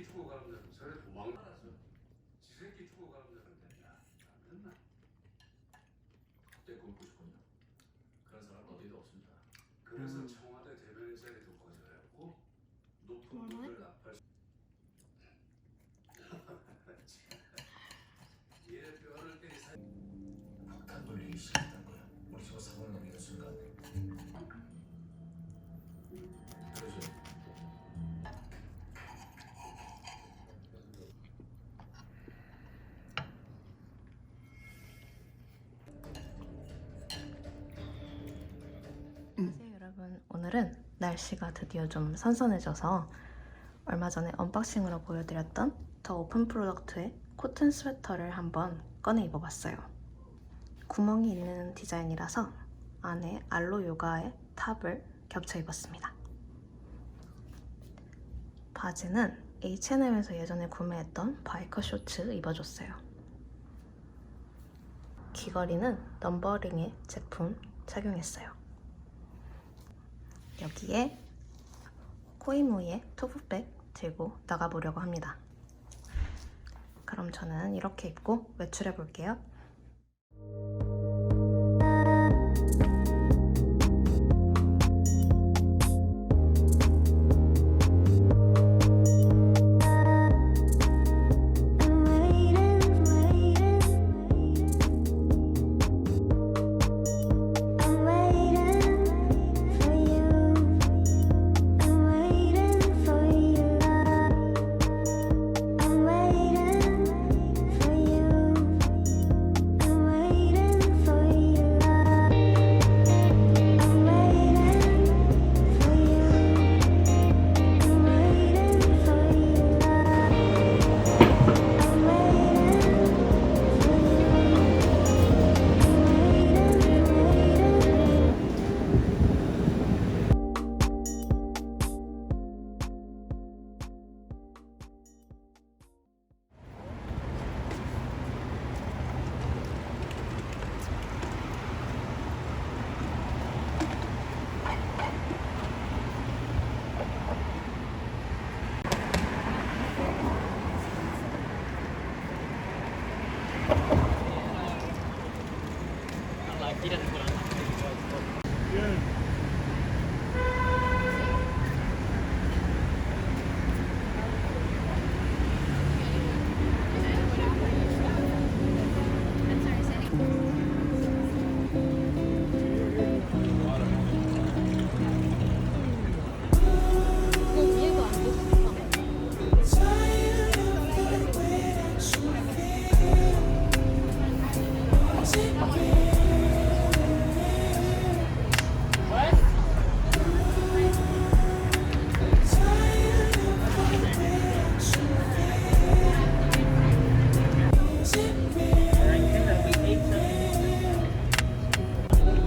지새끼 죽어가면 저래 도망가서 지새끼 죽어가면 된다. 안 됐나? 그때 굶고 싶군요. 그런 사람 어디도 없습니다. 그래서 청와대 대변인 자리도 거절했고 높은 분을 납할 수. 얘 뼈를 때리 사. 폭탄 돌리기 시작했던 거야. 우리 저거 사고를 넘기는 순간. 그러죠. 안녕하세요 여러분. 오늘은 날씨가 드디어 좀 선선해져서 얼마 전에 언박싱으로 보여드렸던 더 오픈 프로덕트의 코튼 스웨터를 한번 꺼내 입어봤어요. 구멍이 있는 디자인이라서 안에 알로 요가의 탑을 겹쳐 입었습니다. 바지는 H&M에서 예전에 구매했던 바이커 쇼츠 입어줬어요. 귀걸이는 넘버링의 제품 착용했어요. 여기에 코이무의 토프백 들고 나가보려고 합니다. 그럼 저는 이렇게 입고 외출해 볼게요.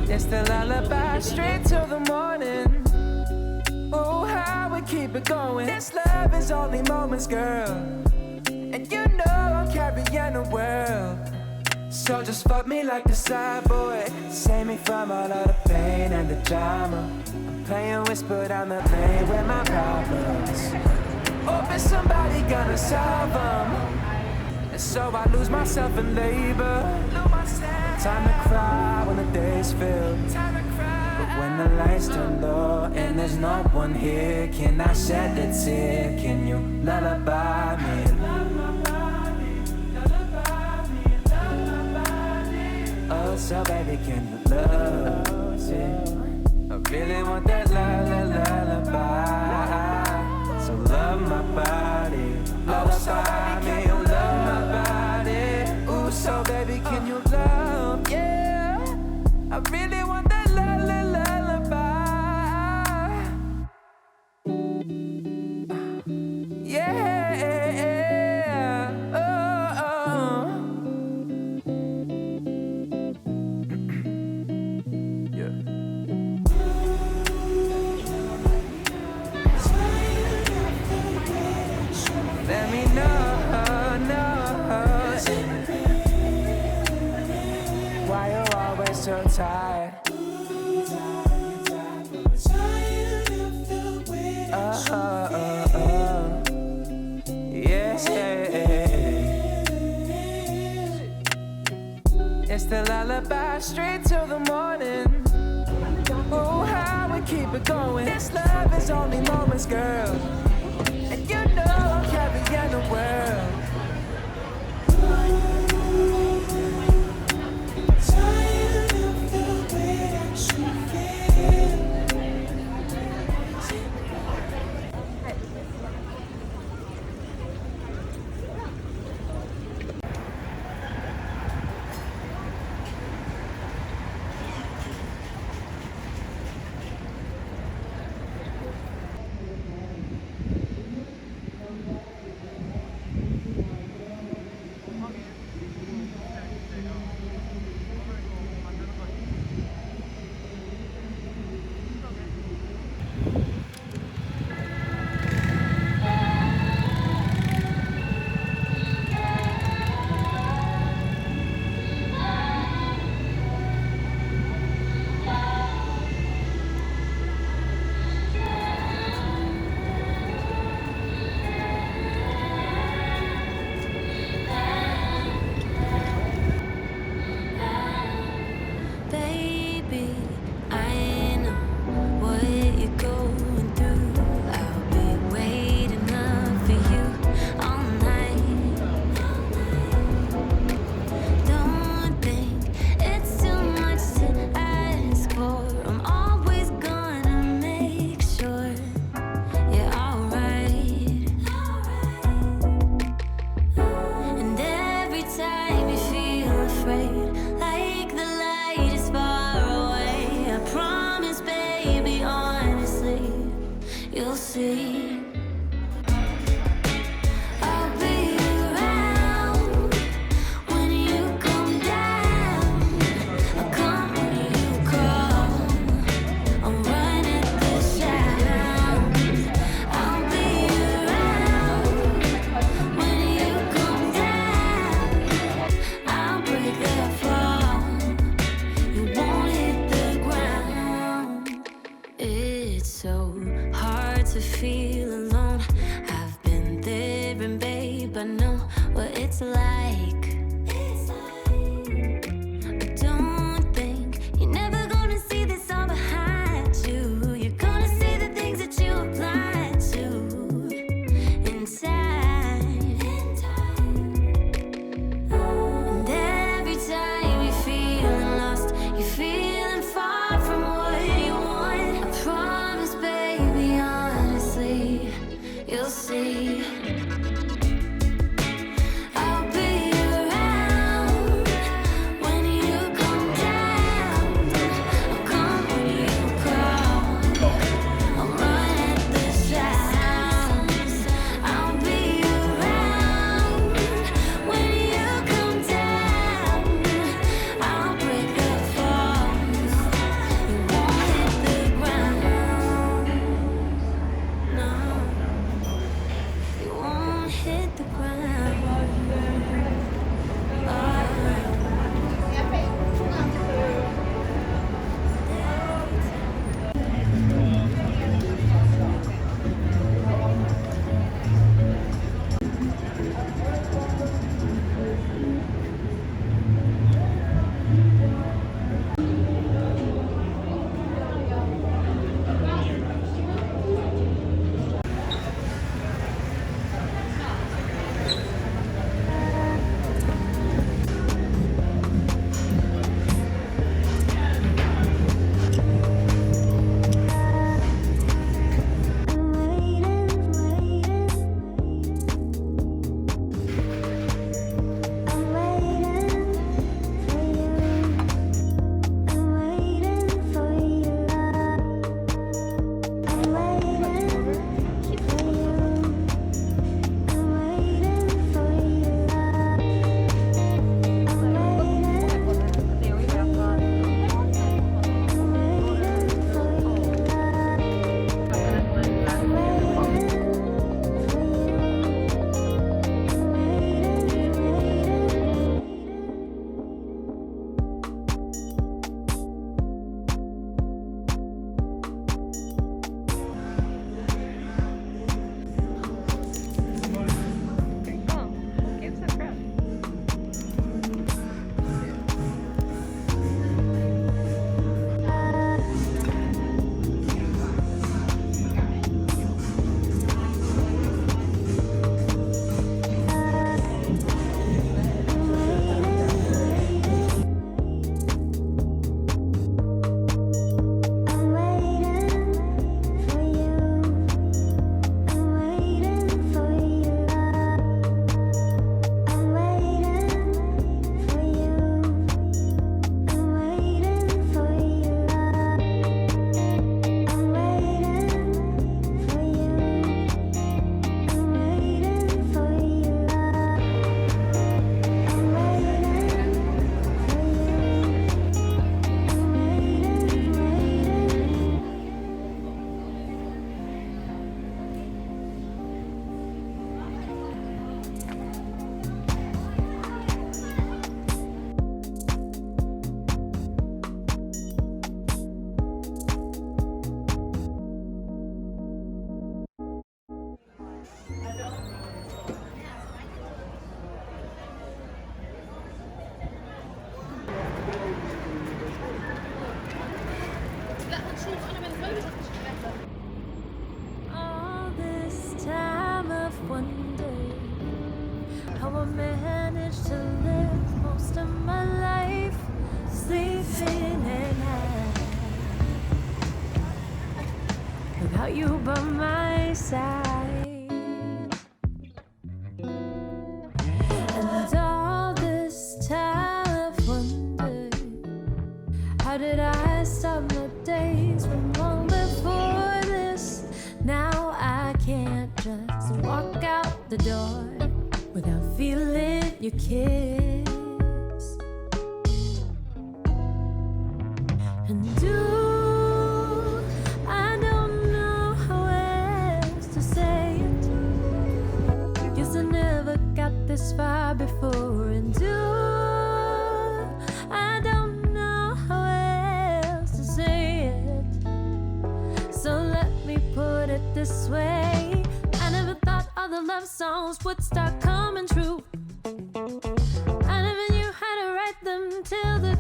It's the lullaby straight till the morning. Oh, how we keep it going. This love is only moments, girl. And you know I'm carrying the world. So just fuck me like the side boy. Save me from all of the pain and the drama. I'm playing whisper down the lane with my problems. Hoping somebody gonna solve them. And so I lose myself in labor. Time to cry when the day's filled. But when the lights turn low and there's no one here, can I shed a tear? Can you lullaby me? Oh, so baby, can you love me? I really want that lullaby. So love my body, lullaby me, oh love my body. Ooh, so baby, can you love? Yeah, I really want that lullaby. Yeah, oh, oh. Yeah. Let me know. Why you always so tired? lullaby straight till the morning. Oh, how we keep it going. This love is only moments, girl. And you know I'm carrying the world. Tired of the way that you feel. Baby, I know what you're going through. I'll be waiting up for you all night. Don't think it's too much to ask for. I'm always gonna make sure you're alright. And every time you feel afraid, like the light is far away, I promise, baby, honestly, you'll see. I'll be around when you come down. I'll come when you call. I'll run at the sound. I'll be around when you come down. I'll break the fall. You won't hit the ground. It's so hard to feel alone. I've been there, and babe, I know what it's like. But don't think you're never gonna see this all behind you. You're gonna see the things that you applied to inside. And every time you're feeling lost, you're feeling far from what you want, I promise, baby, honestly, you'll see. I'll be around I managed to live most of my life sleeping at night without you by my side. And all this time I've wondered, how did I stop my days from long before this? Now I can't just walk out the door without feeling your kiss. And I don't know how else to say it. Guess I never got this far before. And I don't know how else to say it. So let me put it this way. I never thought all the love songs would start coming true. I never knew how to write them till the